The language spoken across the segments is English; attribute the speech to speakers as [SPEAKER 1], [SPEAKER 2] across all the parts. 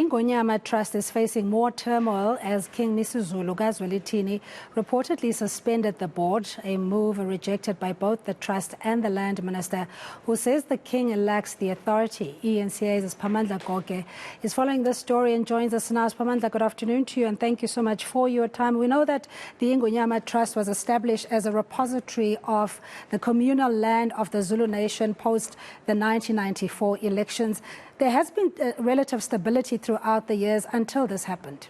[SPEAKER 1] Ingonyama Trust is facing more turmoil as King MisuZulu KaZwelithini reportedly suspended the board, a move rejected by both the trust and the land minister, who says the king lacks the authority. eNCA's Siphamandla Gogehas is following this story and joins us now. Siphamandla, good afternoon to you and thank you so much for your time. We know that the Ingonyama Trust was established as a repository of the communal land of the Zulu nation post the 1994 elections. There has been relative stability throughout the years until this happened.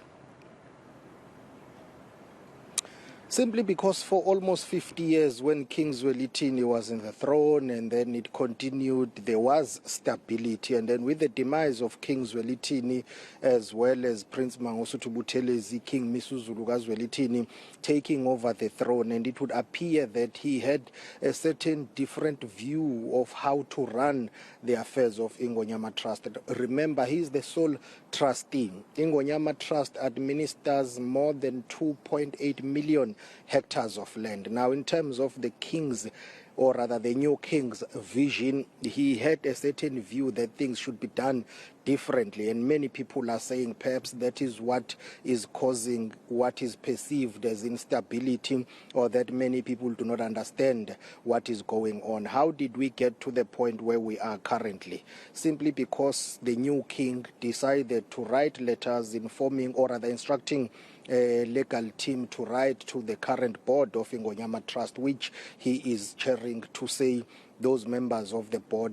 [SPEAKER 2] Simply because for almost 50 years when King MisuZulu was in the throne and then it continued, there was stability. And then with the demise of King MisuZulu as well as Prince Mangosuthu Buthelezi, King MisuZulu KaZwelithini taking over the throne, and it would appear that he had a certain different view of how to run the affairs of Ingonyama Trust. Remember, he is the sole trustee. Ingonyama Trust administers more than 2.8 million hectares of land. Now, in terms of the king's, or rather the new king's vision, he had a certain view that things should be done differently, and many people are saying perhaps that is what is causing what is perceived as instability, or that many people do not understand what is going on. How did we get to the point where we are currently? Simply because the new king decided to write letters informing, or rather instructing a legal team to write to the current board of Ingonyama Trust, which he is chairing, to say those members of the board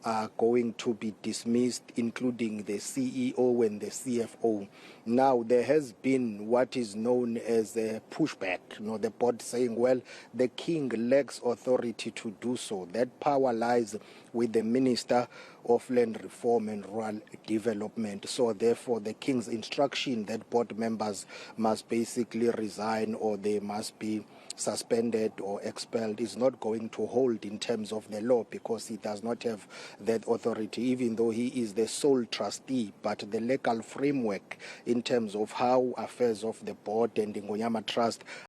[SPEAKER 2] are going to be dismissed, including the CEO and the CFO. Now, there has been what is known as a pushback, the board saying, well, the king lacks authority to do so. That power lies with the Minister of Land Reform and Rural Development. So therefore, the king's instruction that board members must basically resign, or they must be suspended or expelled, is not going to hold in terms of the law, because he does not have that authority, even though he is the sole trustee. But the legal framework in terms of how affairs of the board and Ingonyama Trust